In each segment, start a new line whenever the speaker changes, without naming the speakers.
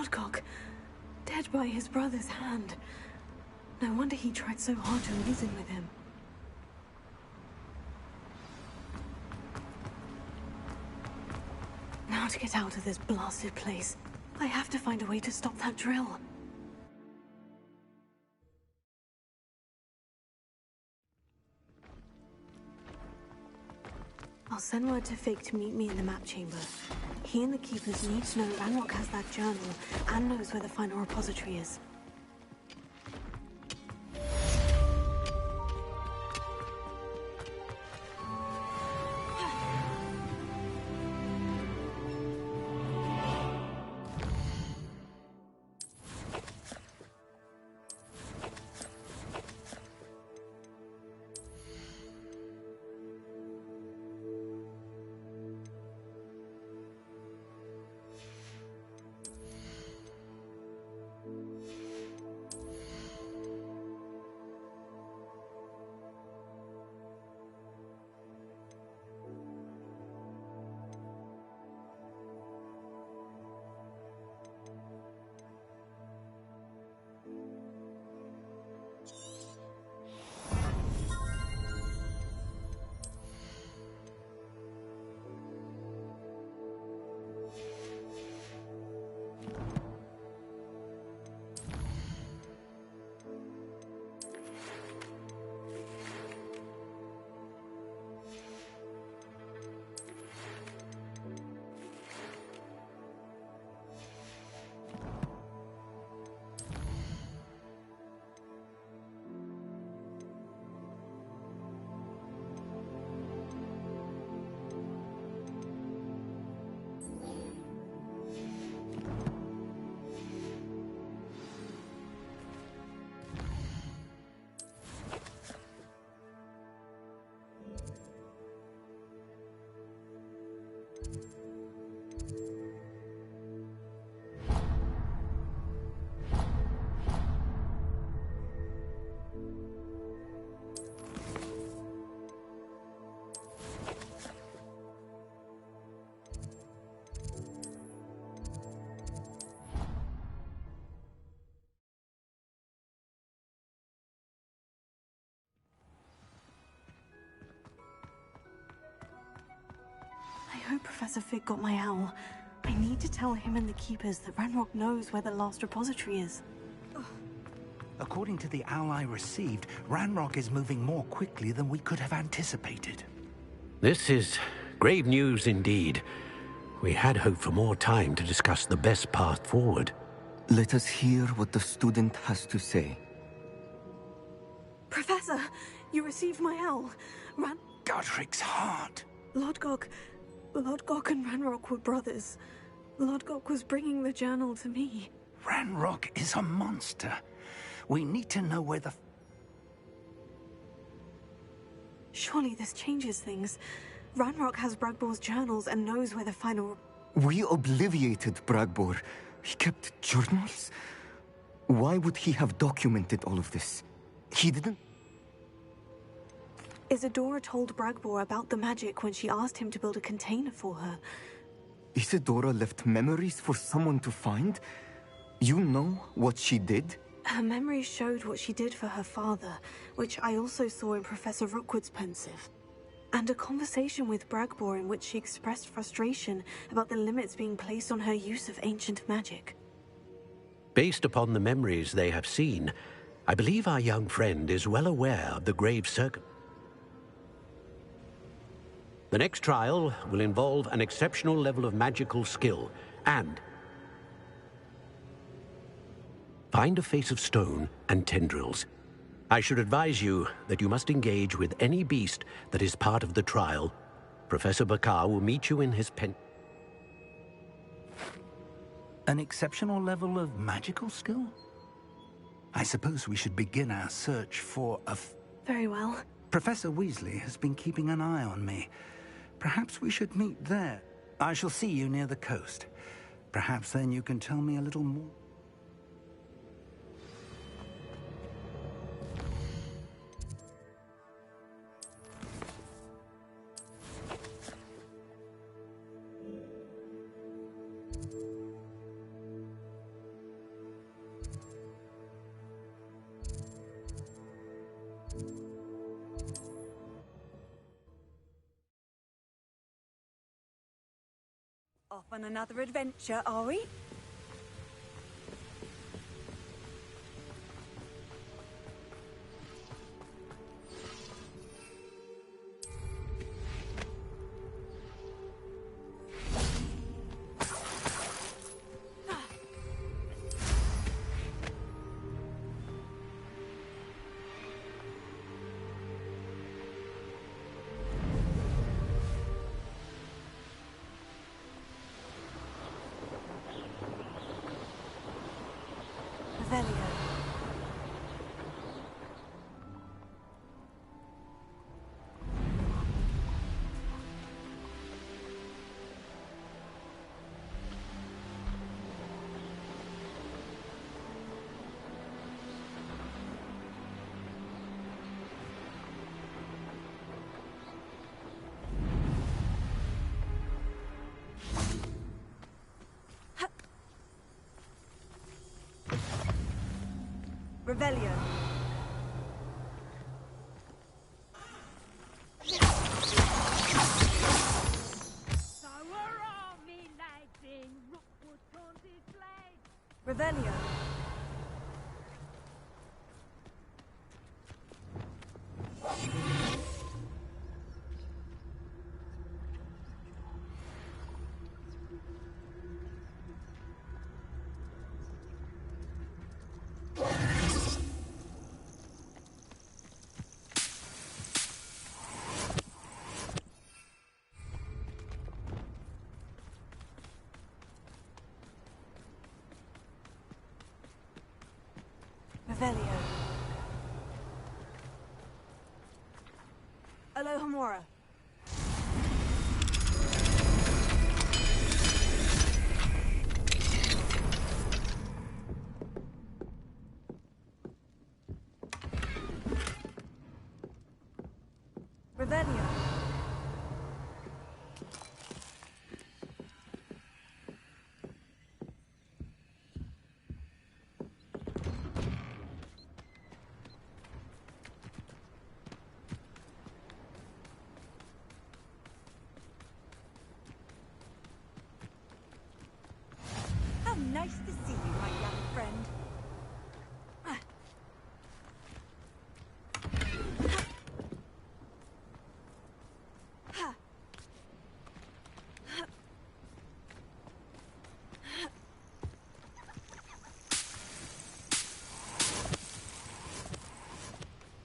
Lodgok, dead by his brother's hand. No wonder he tried so hard to reason with him. Now to get out of this blasted place. I have to find a way to stop that drill. I'll send word to Fig to meet me in the map chamber. He and the Keepers need to know Ranrock has that journal and knows where the final repository is. I hope Professor Fig got my owl. I need to tell him and the Keepers that Ranrock knows where the last repository is.
According to the owl I received, Ranrock is moving more quickly than we could have anticipated.
This is grave news indeed. We had hoped for more time to discuss the best path forward.
Let us hear what the student has to say.
Professor, you received my owl.
Godric's heart.
Lodgok and Ranrock were brothers. Lodgok was bringing the journal to me.
Ranrock is a monster. We need to know where the...
Surely this changes things. Ranrock has Bragbor's journals and knows where the final...
We obliviated Bragbor. He kept journals? Why would he have documented all of this? He didn't...
Isadora told Bragbor about the magic when she asked him to build a container for her.
Isadora left memories for someone to find? You know what she did?
Her memories showed what she did for her father, which I also saw in Professor Rookwood's pensive. And a conversation with Bragbor in which she expressed frustration about the limits being placed on her use of ancient magic.
Based upon the memories they have seen, I believe our young friend is well aware of the grave circle. The next trial will involve an exceptional level of magical skill and find a face of stone and tendrils. I should advise you that you must engage with any beast that is part of the trial. Professor Bakar will meet you in his pen.
An exceptional level of magical skill? I suppose we should begin our search for a...
Very well.
Professor Weasley has been keeping an eye on me. Perhaps we should meet there. I shall see you near the coast. Perhaps then you can tell me a little more.
off on another adventure, are we? Revelio. Revelio.
So are all me lads in Rookwood taunted flag.
Revelio. Revelio. Alohomora. Revelio. How nice to see you, my young friend.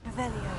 Revelio.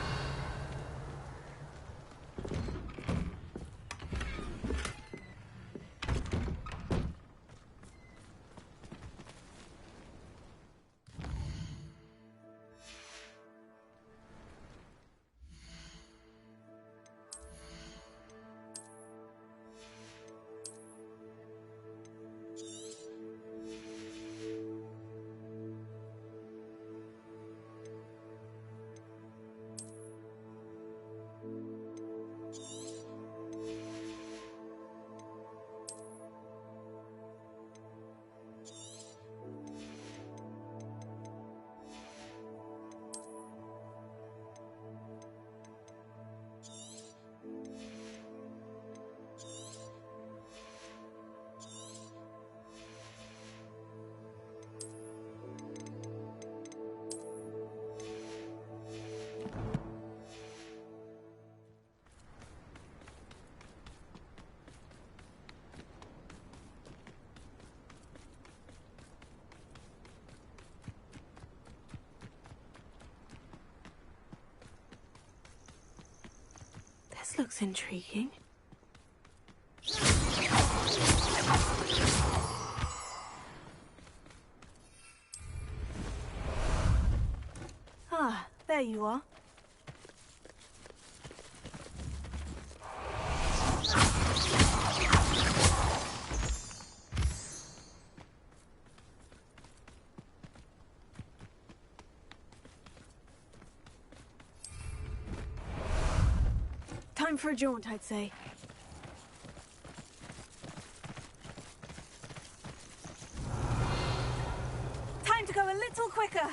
This looks intriguing. Ah, there you are. Time for a jaunt, I'd say. Time to go a little quicker.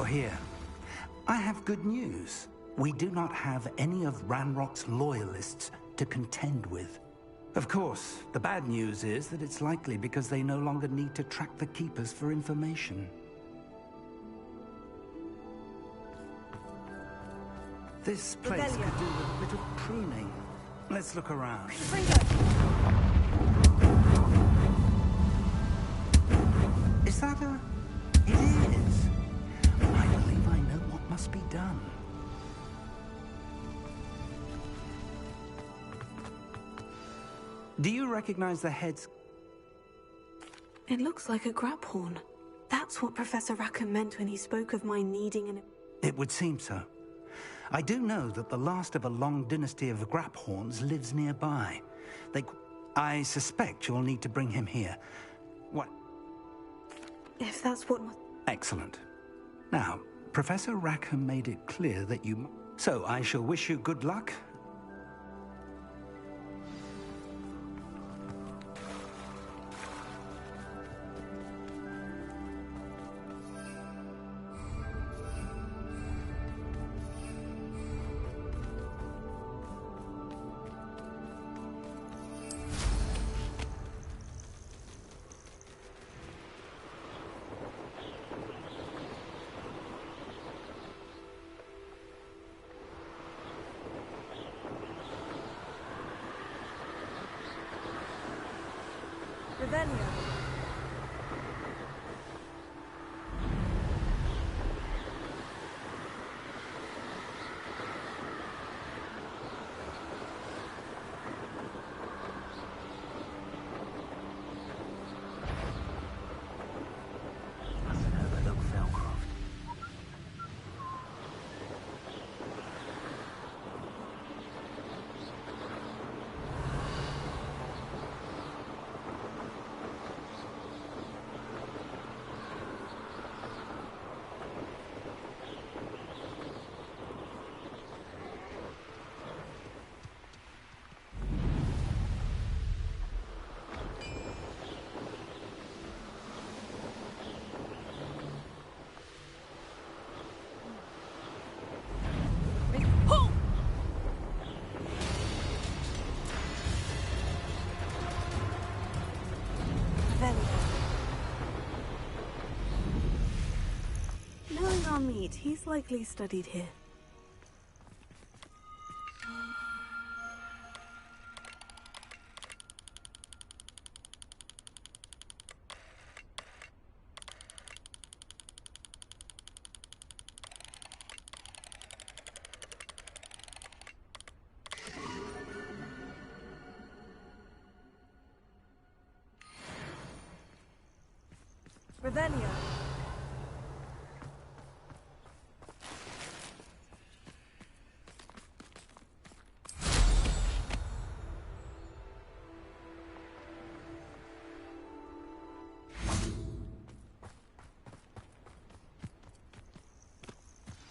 you're here. I have good news. We do not have any of Ranrock's loyalists to contend with. Of course, the bad news is that it's likely because they no longer need to track the Keepers for information. This place could do with a bit of pruning. Let's look around. Is that a... It is. I believe I know what must be done. Do you recognize the heads?
It looks like a graphorn. That's what Professor Rackham meant when he spoke of my needing an...
It would seem so. I do know that the last of a long dynasty of Graphorns lives nearby. I suspect you'll need to bring him here. What?
If that's what...
Excellent. Now, Professor Rackham made it clear that you... So I shall wish you good luck.
Knowing our meet, he's likely studied here.
Revelio.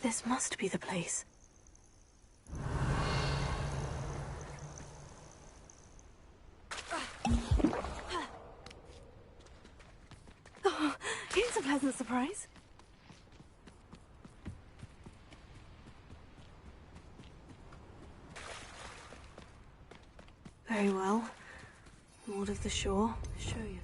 This must be the place. Oh, here's a pleasant surprise. Very well. Lord of the Shore, show yourself.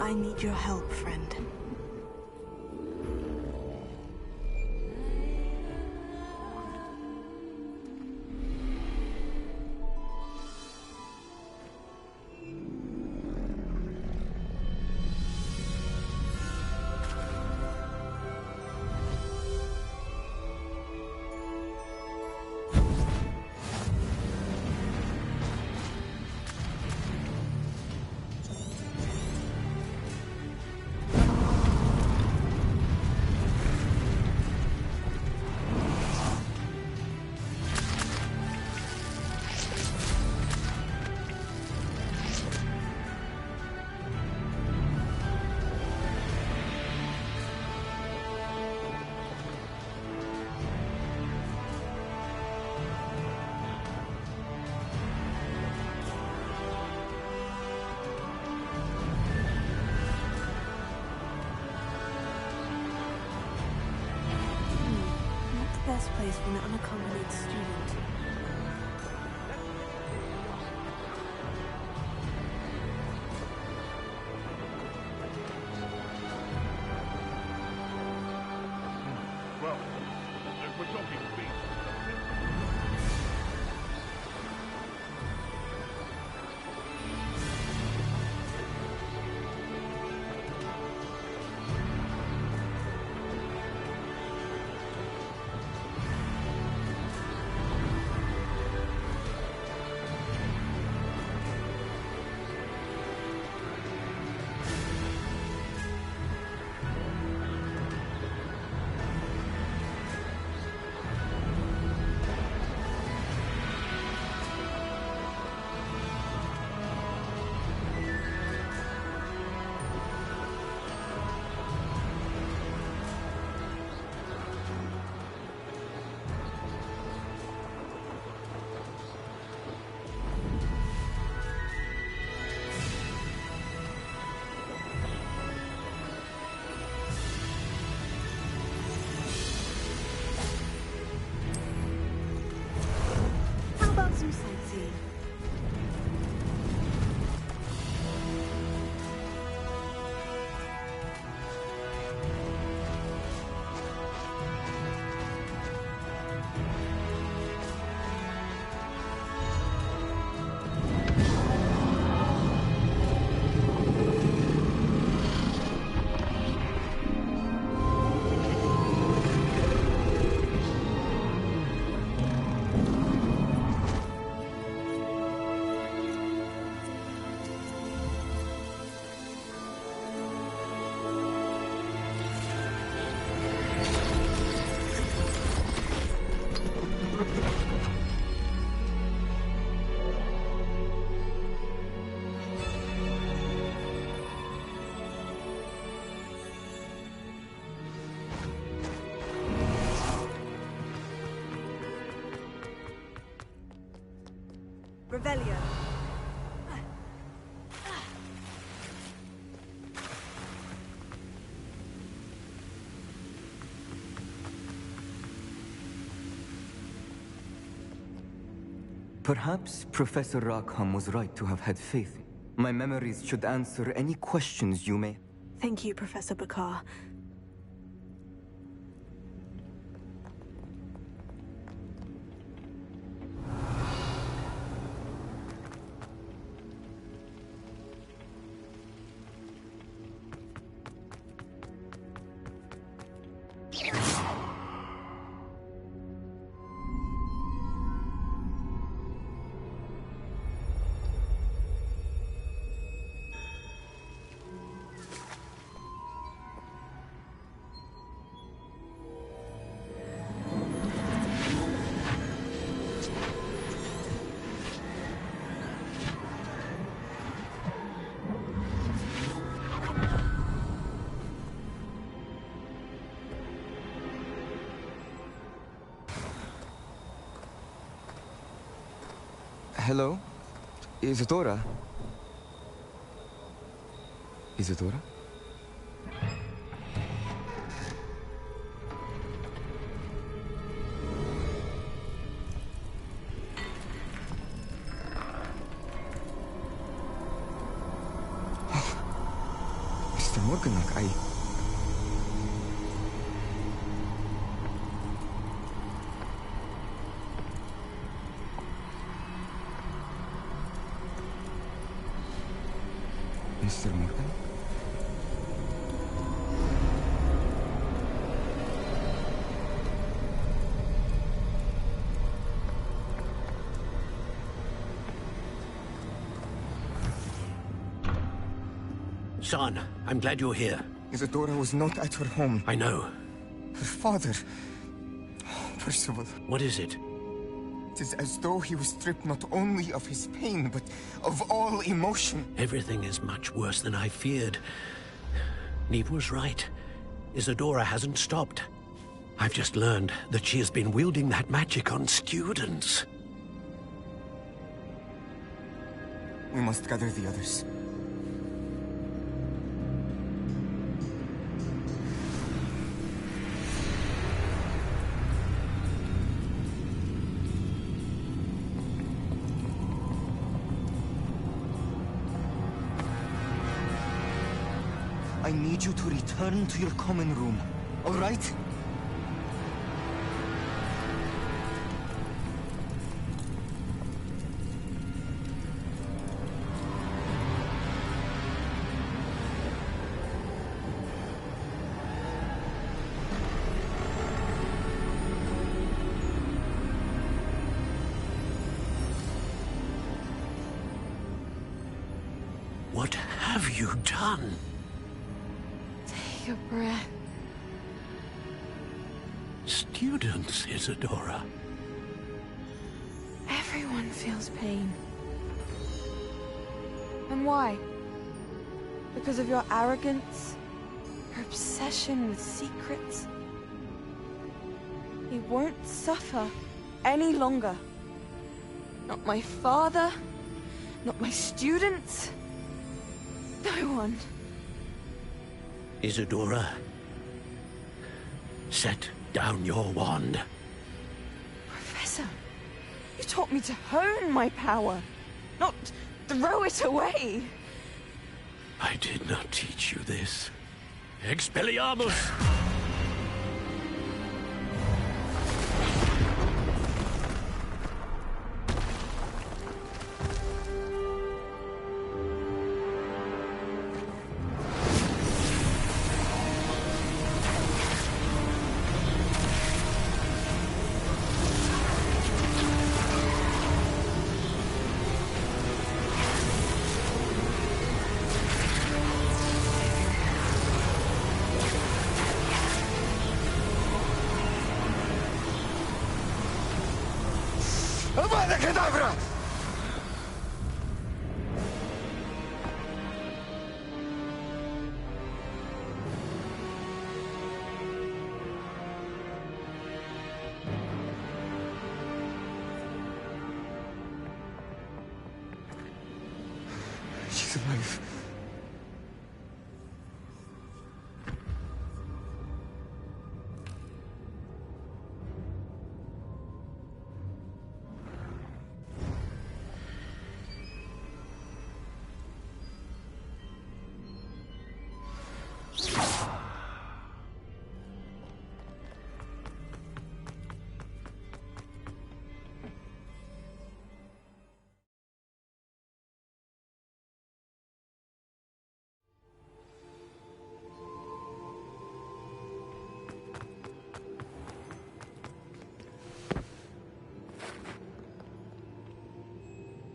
I need your help, friend. Best place for an unaccompanied student.
Well, if we're talking beasts,
How about some sightseeing?
Revelio.
Perhaps Professor Rackham was right to have had faith. My memories should answer any questions you may.
Thank you, Professor Bakar.
Hello? Isadora? Isadora? Coconut, Mr. Morgan?
Son, I'm glad you're here.
Isadora was not at her home.
I know.
Her father... Oh, Percival.
What is it?
It is as though he was stripped not only of his pain, but of all emotion.
Everything is much worse than I feared. Neve was right. Isadora hasn't stopped. I've just learned that she has been wielding that magic on students.
We must gather the others. I need you to return to your common room, all right?
What have you done?
Take a breath.
Students, Isadora.
Everyone feels pain. And why? Because of your arrogance? Your obsession with secrets? He won't suffer any longer. Not my father, not my students, no one.
Isadora, set down your wand.
Professor, you taught me to hone my power, not throw it away.
I did not teach you this. Expelliarmus!
Avada Kedavra! She's alive.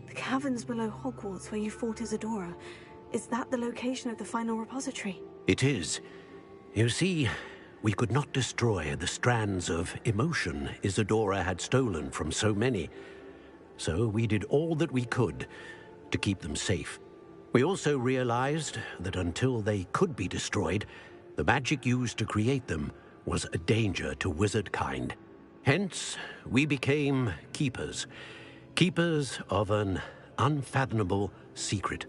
The caverns below Hogwarts where you fought Isadora. Is that the location of the final repository?
It is. You see, we could not destroy the strands of emotion Isadora had stolen from so many. So we did all that we could to keep them safe. We also realized that until they could be destroyed, the magic used to create them was a danger to wizard kind. Hence, we became keepers. Keepers of an unfathomable secret.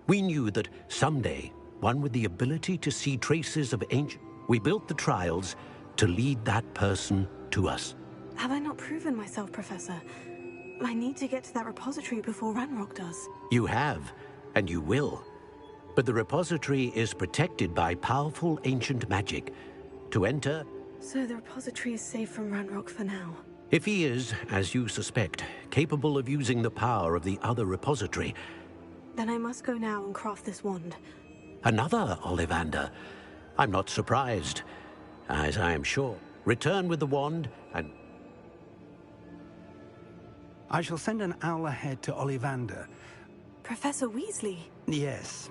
We knew that someday, one with the ability to see traces of ancient... We built the trials to lead that person to us.
Have I not proven myself, Professor? I need to get to that repository before Ranrock does.
You have, and you will. But the repository is protected by powerful ancient magic. To enter...
So the repository is safe from Ranrock for now.
If he is, as you suspect, capable of using the power of the other repository...
Then I must go now and craft this wand.
Another Ollivander? I'm not surprised, as I am sure. Return with the wand and...
I shall send an owl ahead to Ollivander.
Professor Weasley?
Yes.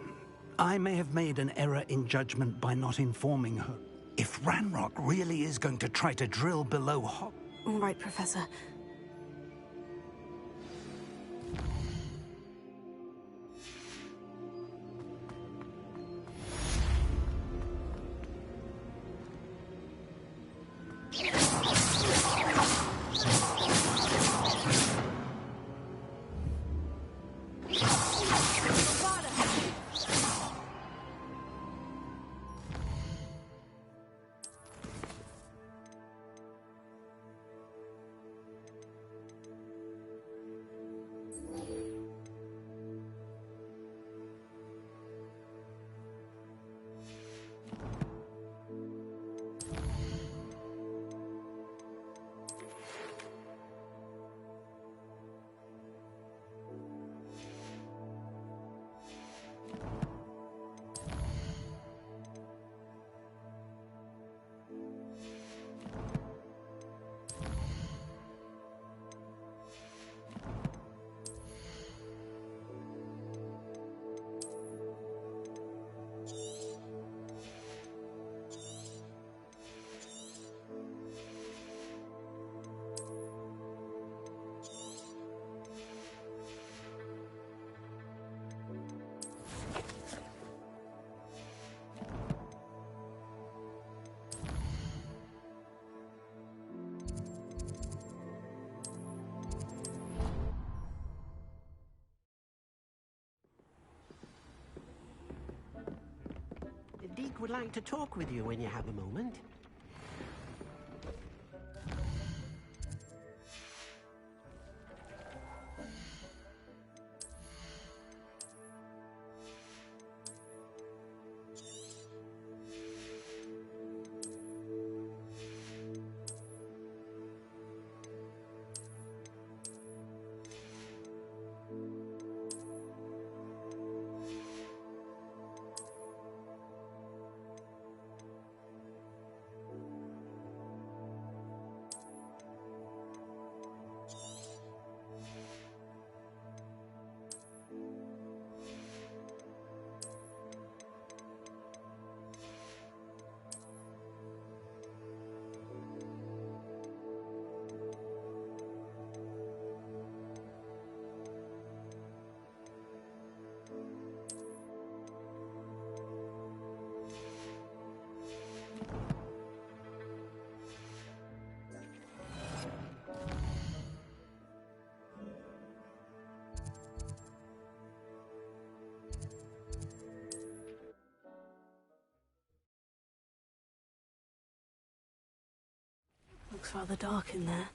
I may have made an error in judgment by not informing her. If Ranrock really is going to try to drill below
All right, Professor.
Deke would like to talk with you when you have a moment.
Looks rather dark in there.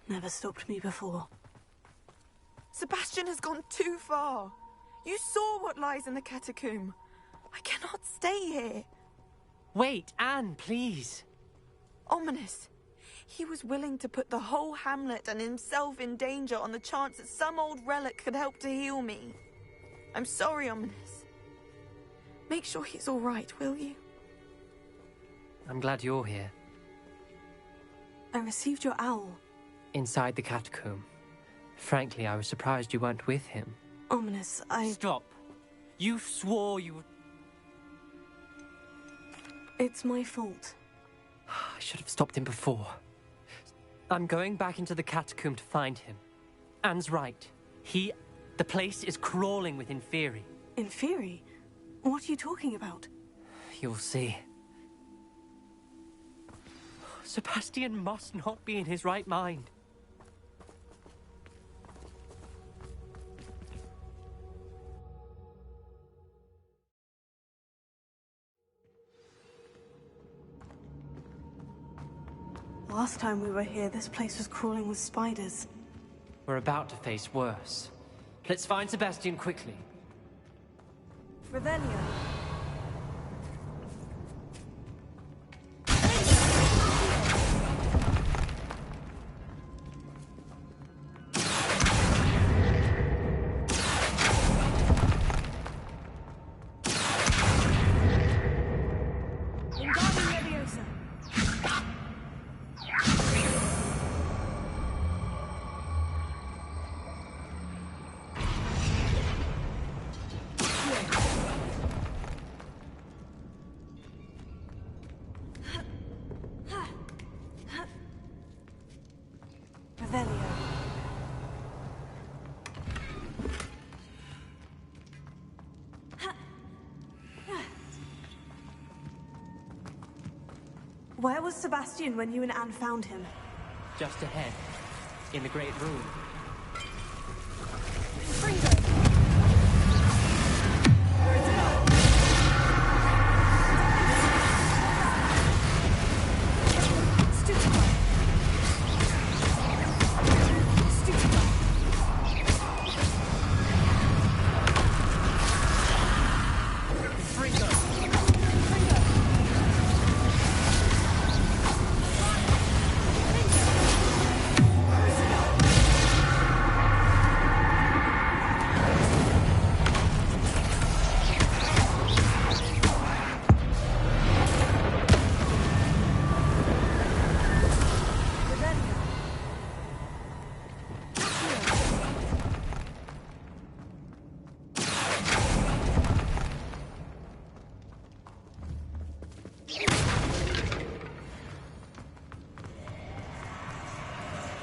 Never stopped me before.
Sebastian has gone too far. You saw what lies in the catacomb. I cannot stay here.
Wait, Anne, please.
Ominous. He was willing to put the whole hamlet and himself in danger on the chance that some old relic could help to heal me. I'm sorry, Ominous. Make sure he's all right, will you?
I'm glad you're here.
I received your owl.
Inside the catacomb. Frankly, I was surprised you weren't with him.
Ominous,
Stop. You swore you would...
It's my fault.
I should have stopped him before. I'm going back into the catacomb to find him. Anne's right. The place is crawling with Inferi.
Inferi? What are you talking about?
You'll see. Sebastian must not be in his right mind.
Last time we were here, this place was crawling with spiders.
We're about to face worse. Let's find Sebastian quickly.
Revelio. Where was Sebastian when you and Anne found him?
Just ahead, in the Great Room.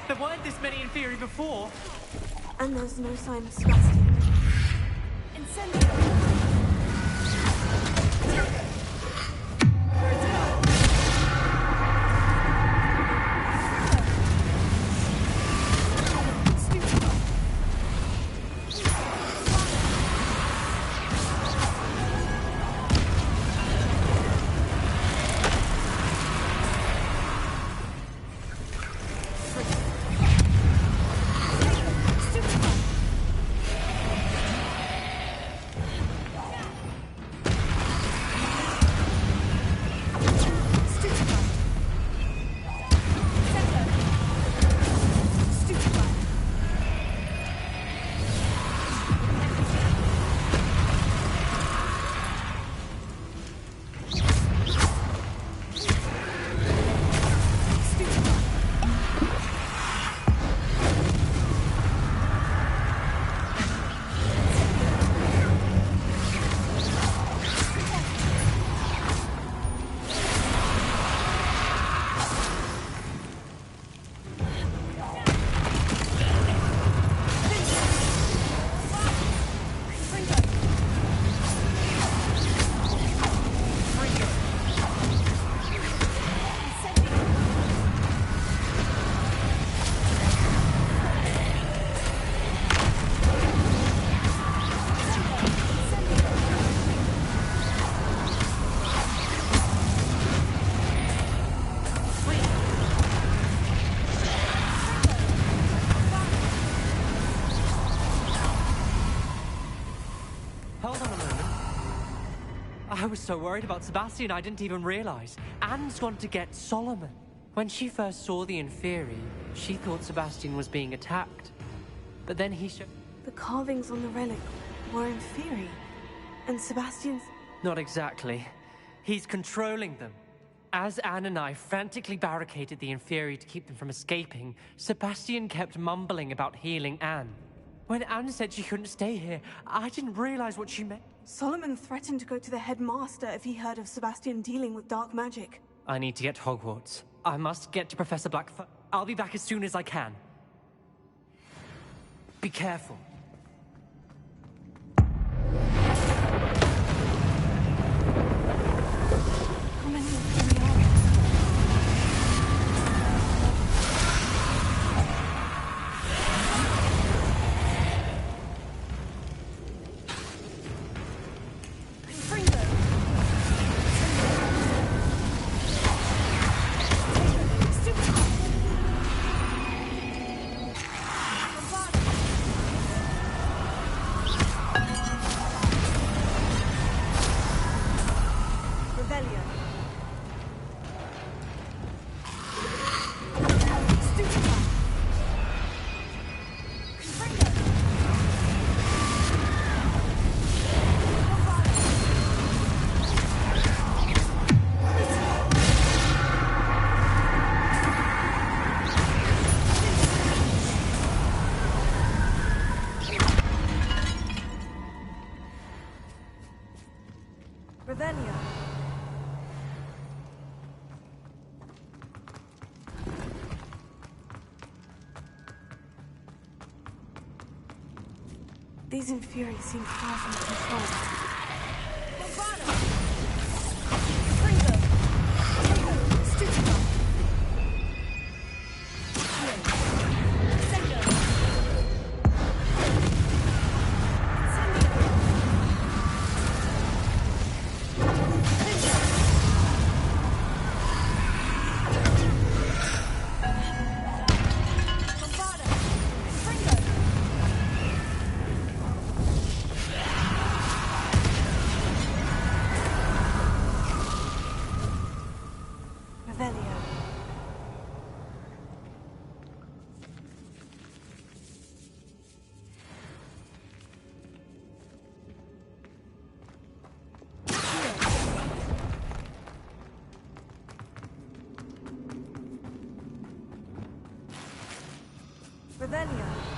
There weren't this many in theory before.
And there's no sign of Sebastian. Incendio!
I was so worried about Sebastian, I didn't even realize. Anne's gone to get Solomon. When she first saw the Inferi, she thought Sebastian was being attacked. But then he showed...
The carvings on the relic were Inferi. And Sebastian's...
Not exactly. He's controlling them. As Anne and I frantically barricaded the Inferi to keep them from escaping, Sebastian kept mumbling about healing Anne. When Anne said she couldn't stay here, I didn't realize what she meant.
Solomon threatened to go to the headmaster if he heard of Sebastian dealing with dark magic.
I need to get to Hogwarts. I must get to Professor Blackfoot. I'll be back as soon as I can. Be careful.
How many of them are there? These Inferi seem far from control. Revelio.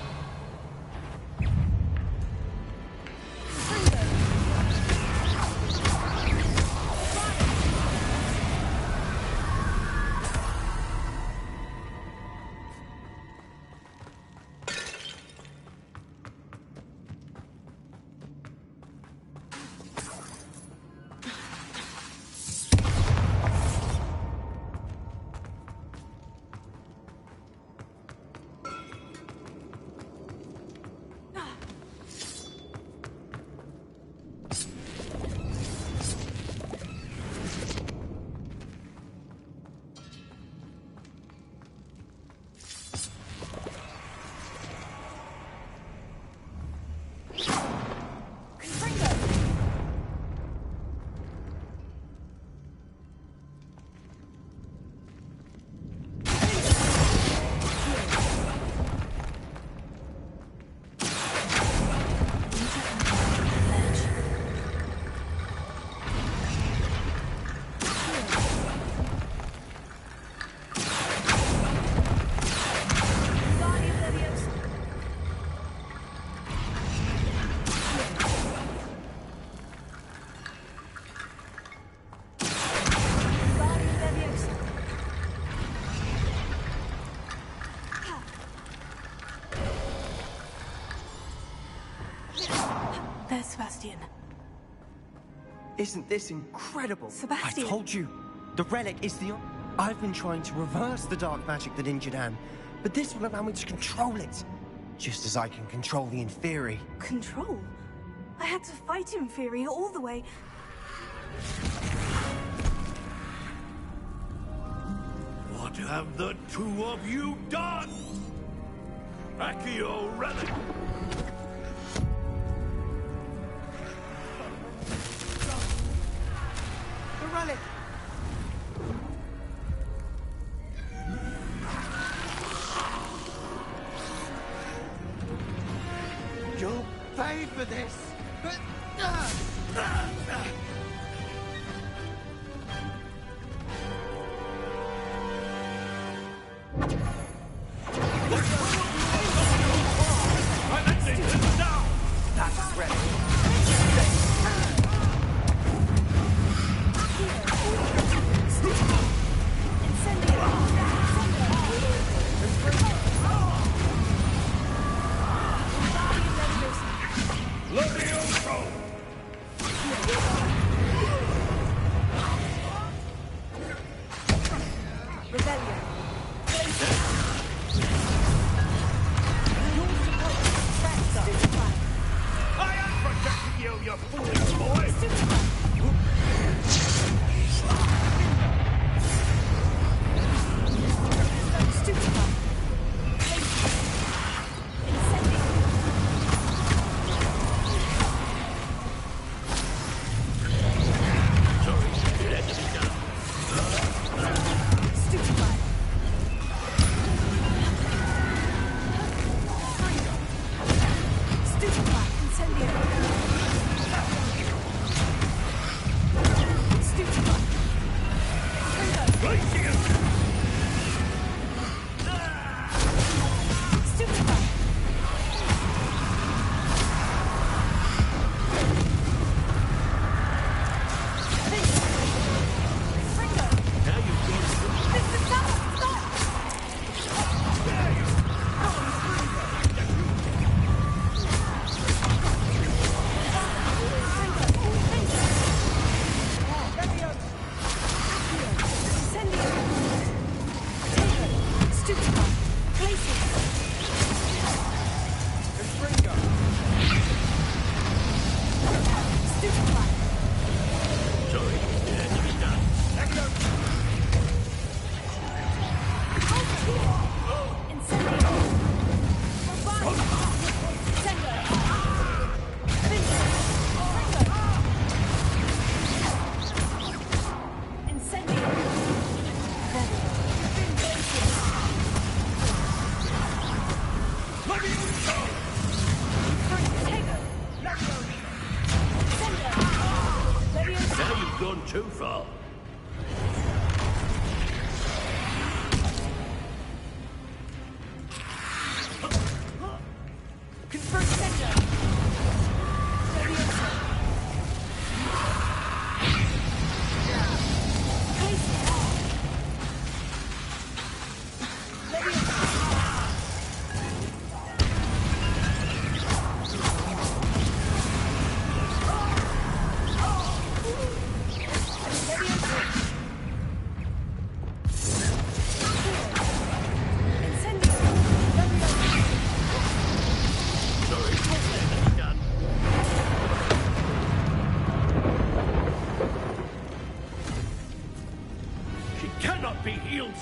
There's Sebastian.
Isn't this incredible?
Sebastian!
I told you, the relic is the... I've been trying to reverse the dark magic that injured Anne, but this will allow me to control it. Just as I can control the Inferi.
Control? I had to fight Inferi all the way...
What have the two of you done? Accio relic!
The relic! You'll pay for this! That's ready.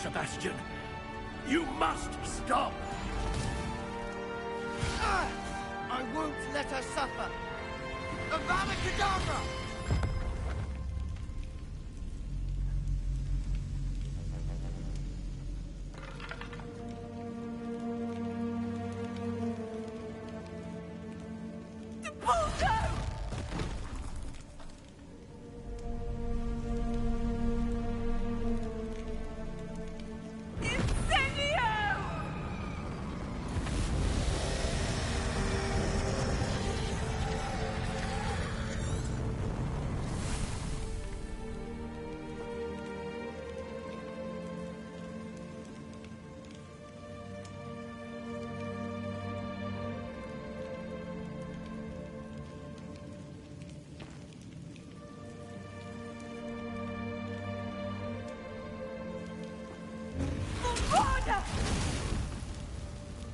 Sebastian. You must stop!
I won't let her suffer! Avada Kedavra!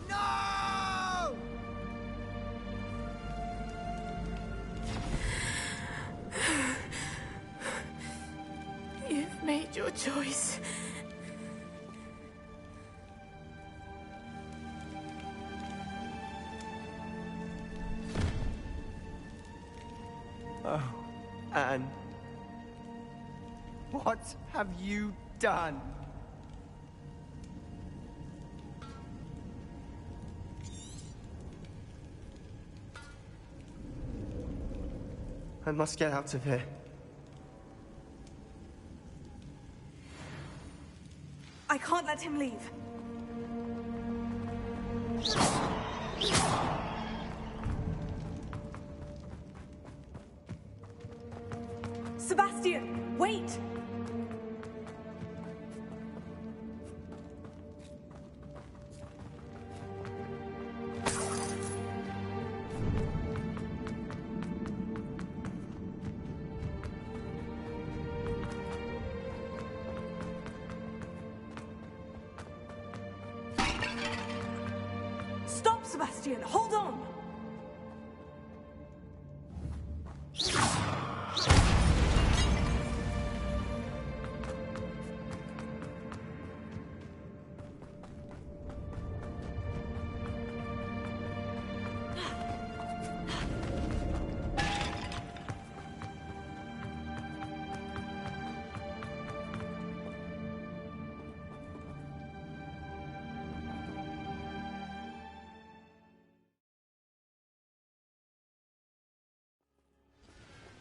No!
You've made your choice.
Oh, Anne. What have you done? I must get out of here.
I can't let him leave. Sebastian, wait! Stop, Sebastian! Hold on!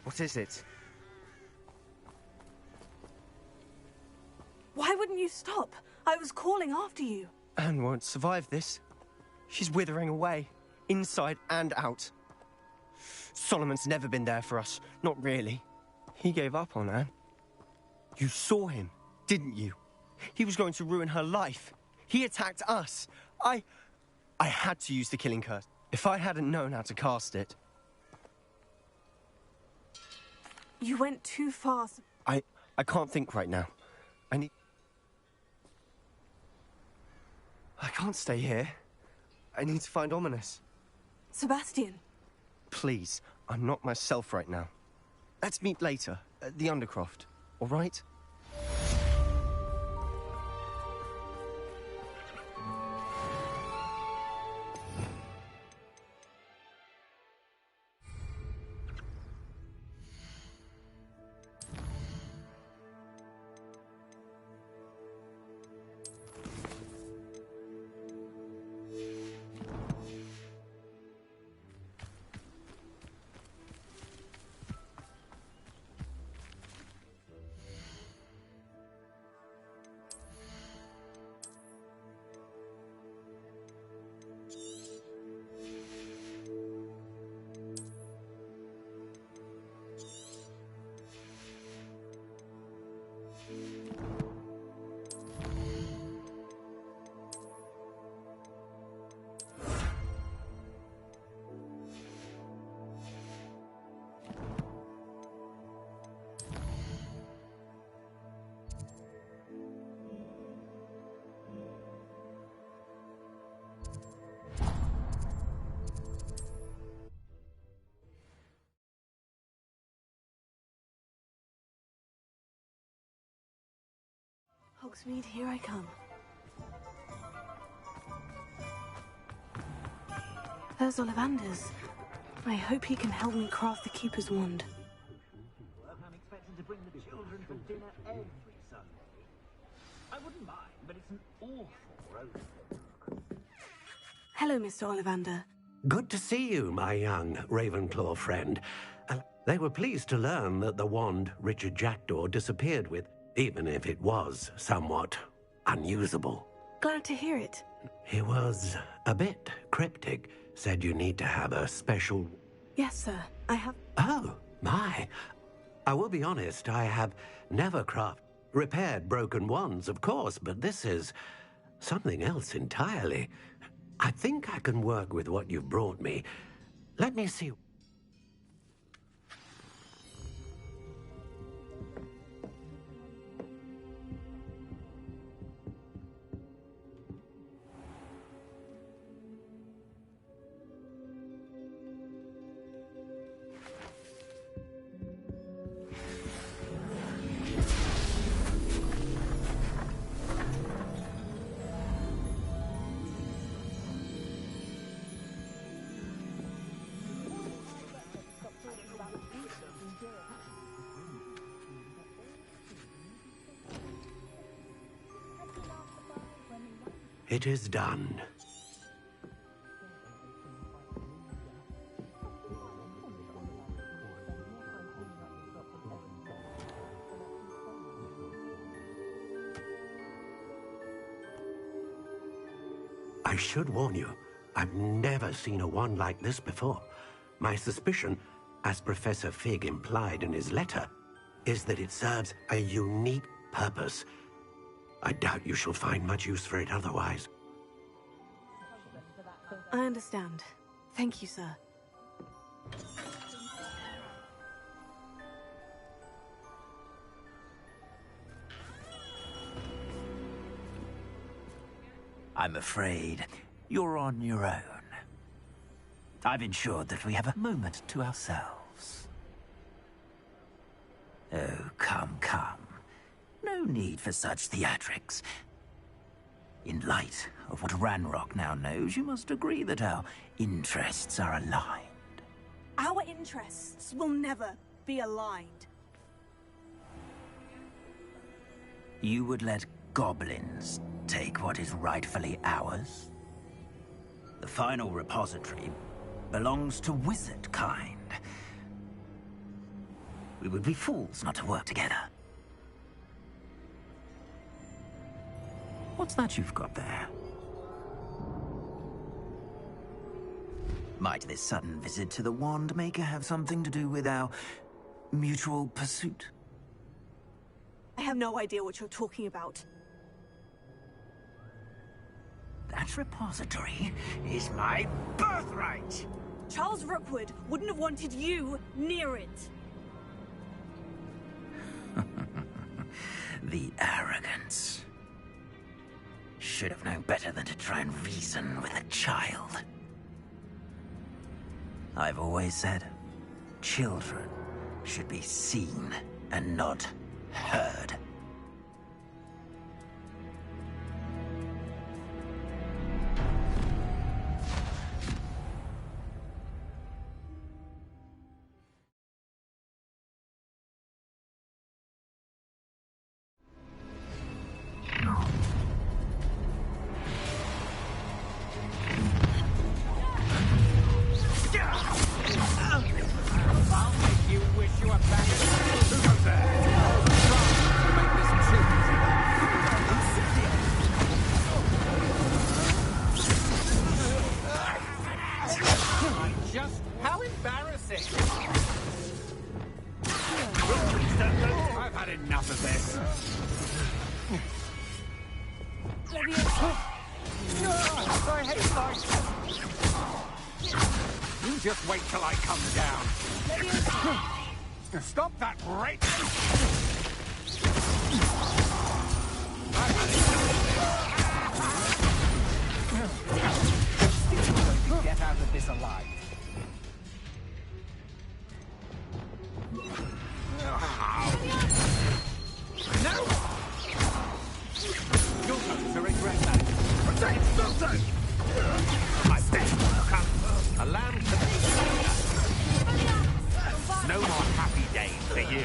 What is it?
Why wouldn't you stop? I was calling after you.
Anne won't survive this. She's withering away, inside and out. Solomon's never been there for us, not really. He gave up on Anne. You saw him, didn't you? He was going to ruin her life. He attacked us. I had to use the killing curse. If I hadn't known how to cast it...
You went too fast.
I can't think right now. I can't stay here. I need to find Ominous.
Sebastian.
Please, I'm not myself right now. Let's meet later, at the Undercroft, all right?
Hogsmeade, here I come. There's Ollivanders. I hope he can help me craft the Keeper's wand.
I'm expecting to bring the children for dinner every Sunday. I wouldn't mind, but it's an awful road.
Hello, Mr. Ollivander.
Good to see you, my young Ravenclaw friend. They were pleased to learn that the wand Richard Jackdaw disappeared with, even if it was somewhat unusable.
Glad to hear it.
He was a bit cryptic. Said you need to have a special...
Yes, sir. I have...
Oh, my. I will be honest, I have never repaired broken wands, of course, but this is something else entirely. I think I can work with what you've brought me. Let me see... It is done. I should warn you, I've never seen a wand like this before. My suspicion, as Professor Fig implied in his letter, is that it serves a unique purpose. I doubt you shall find much use for it otherwise.
I understand. Thank you, sir.
I'm afraid you're on your own. I've ensured that we have a moment to ourselves. Oh, come, come. No need for such theatrics. In light of what Ranrock now knows, you must agree that our interests are aligned.
Our interests will never be aligned.
You would let goblins take what is rightfully ours? The final repository belongs to wizard kind. We would be fools not to work together. What's that you've got there? Might this sudden visit to the Wand Maker have something to do with our mutual pursuit?
I have no idea what you're talking about.
That repository is my birthright!
Charles Rookwood wouldn't have wanted you near it.
The arrogance. Should have known better than to try and reason with a child. I've always said, children should be seen and not heard.
Just wait till I come down. Stop that rate! Get out of this alive. No!
My best worker. A lamb to the slaughter. No more happy days for you.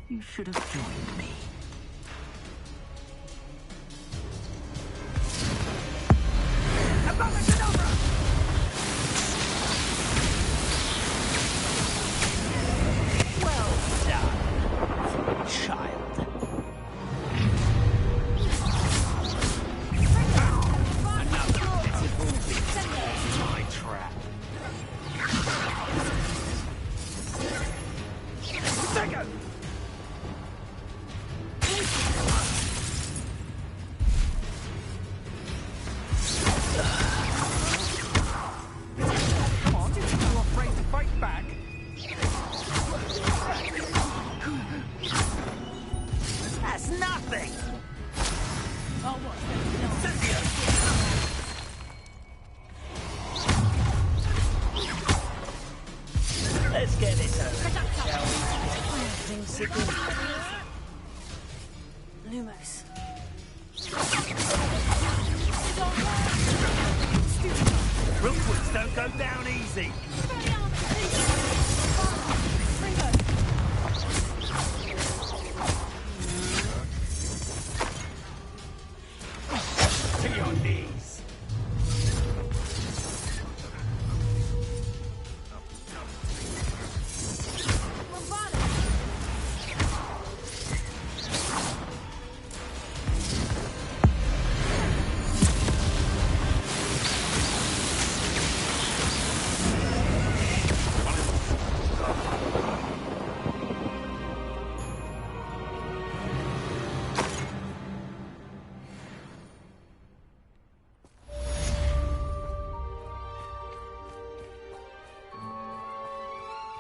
You should have joined me. Well done, child. Another pitiful victim to my trap. Second! That's nothing! Let's get this over, shall we?
Lumos.
Rookwoods don't go down easy. To your knees.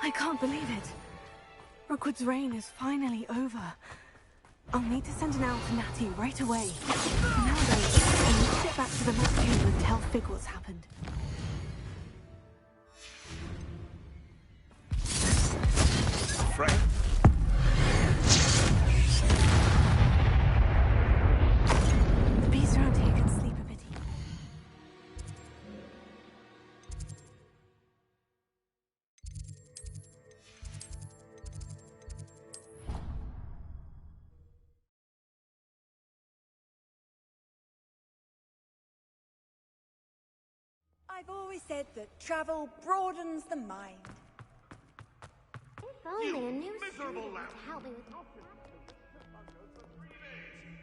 I can't believe it. Rookwood's reign is finally over. I'll need to send an owl to Natty right away. For now, though, I need to get back to the map chamber and tell Fig what's happened.
Frank?
The bees around here can sleep a pity.
I've always said that travel broadens the mind.
If only a new
miserable
student
lamb.
to help me with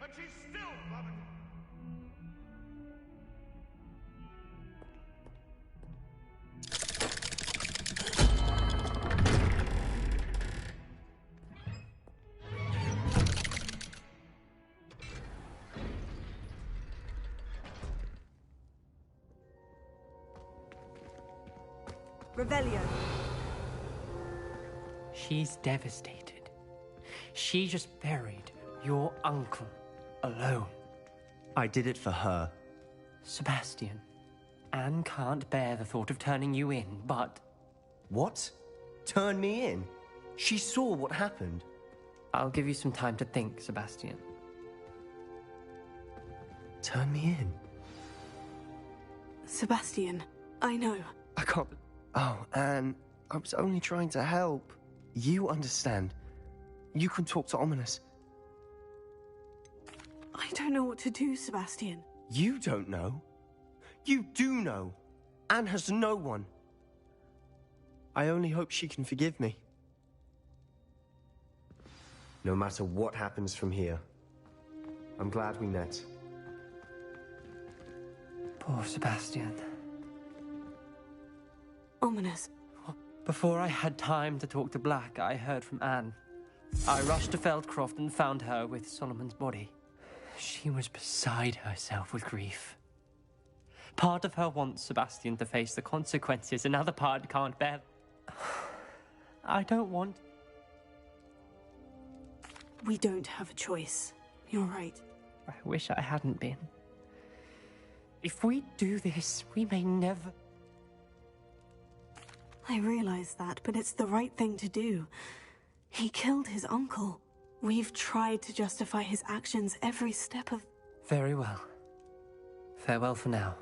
And she's still plummeting.
Revelio.
She's devastated. She just buried your uncle alone.
I did it for her.
Sebastian, Anne can't bear the thought of turning you in, but...
What? Turn me in? She saw what happened.
I'll give you some time to think, Sebastian.
Turn me in?
Sebastian, I know.
I can't... Oh, Anne, I was only trying to help. You understand. You can talk to Ominous.
I don't know what to do, Sebastian.
You don't know. You do know. Anne has no one. I only hope she can forgive me. No matter what happens from here, I'm glad we met.
Poor Sebastian.
Ominous.
Before I had time to talk to Black, I heard from Anne. I rushed to Feldcroft and found her with Solomon's body. She was beside herself with grief. Part of her wants Sebastian to face the consequences, another part can't bear... I don't want...
We don't have a choice. You're right.
I wish I hadn't been. If we do this, we may never...
I realize that, but it's the right thing to do. He killed his uncle. We've tried to justify his actions every step of...
Very well. Farewell for now.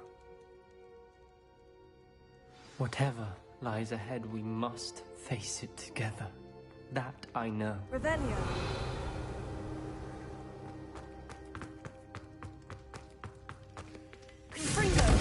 Whatever lies ahead, we must face it together. That I know.
Revelio. Confringo.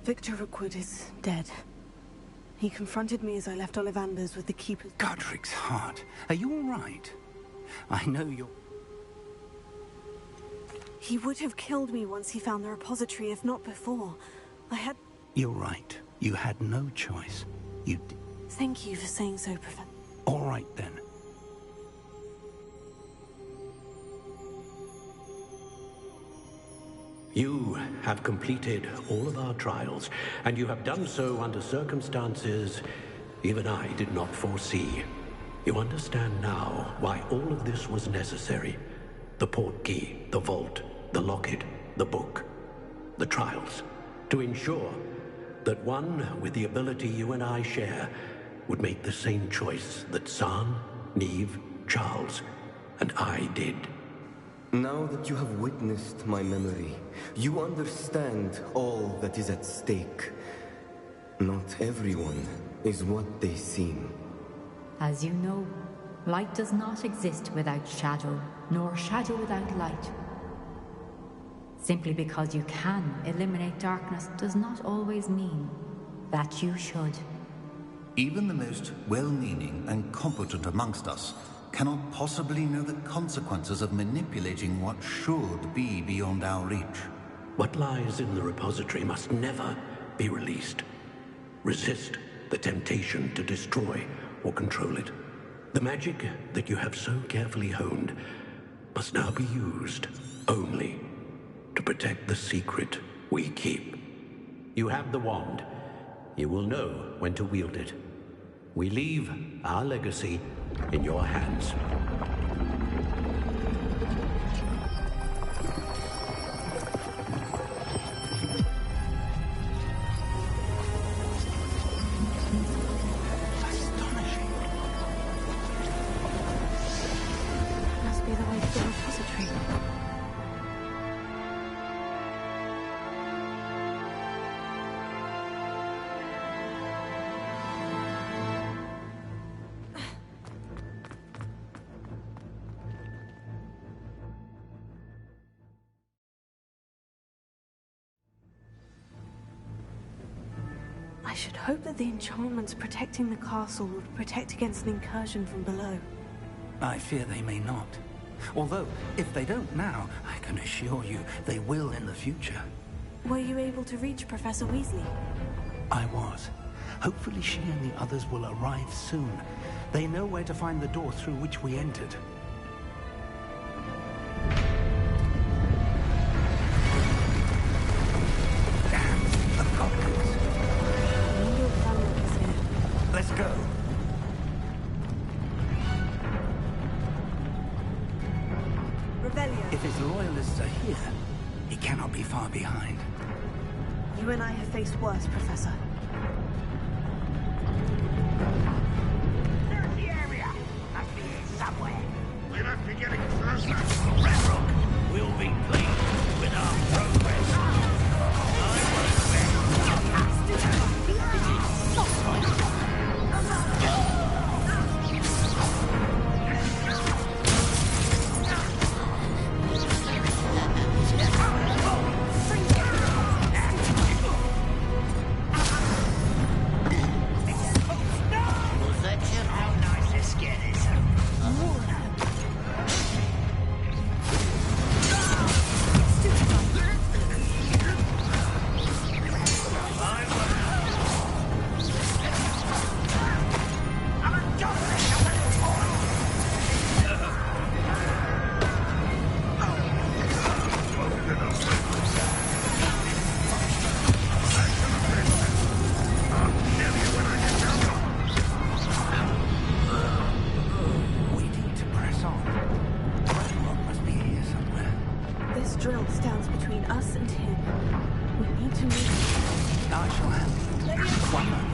Victor Rookwood is dead. He confronted me as I left Ollivanders with the Keeper's...
Godric's heart. Are you all right? I know you're...
He would have killed me once he found the repository, if not before. I had...
You're right. You had no choice. You did.
Thank you for saying so, Professor.
All right, then.
You have completed all of our trials, and you have done so under circumstances even I did not foresee. You understand now why all of this was necessary. The portkey, the vault, the locket, the book, the trials. To ensure that one with the ability you and I share would make the same choice that San, Neve, Charles, and I did.
Now that you have witnessed my memory, you understand all that is at stake. Not everyone is what they seem.
As you know, light does not exist without shadow, nor shadow without light. Simply because you can eliminate darkness does not always mean that you should.
Even the most well-meaning and competent amongst us cannot possibly know the consequences of manipulating what should be beyond our reach.
What lies in the repository must never be released. Resist the temptation to destroy or control it. The magic that you have so carefully honed must now be used only to protect the secret we keep. You have the wand. You will know when to wield it. We leave our legacy in your hands.
Astonishing.
Must be the way to the repository. I should hope that the enchantments protecting the castle would protect against an incursion from below.
I fear they may not. Although, if they don't now, I can assure you they will in the future.
Were you able to reach Professor Weasley?
I was. Hopefully she and the others will arrive soon. They know where to find the door through which we entered. Damn, the goblins. Let's go.
Revelio.
If his loyalists are here, he cannot be far behind.
You and I have faced worse, Professor.
There's the area. Must be here somewhere. We must be getting closer. Ranrock will be pleased with our progress.
drill stands between us and him. We need to move.
I shall handle it. One moment.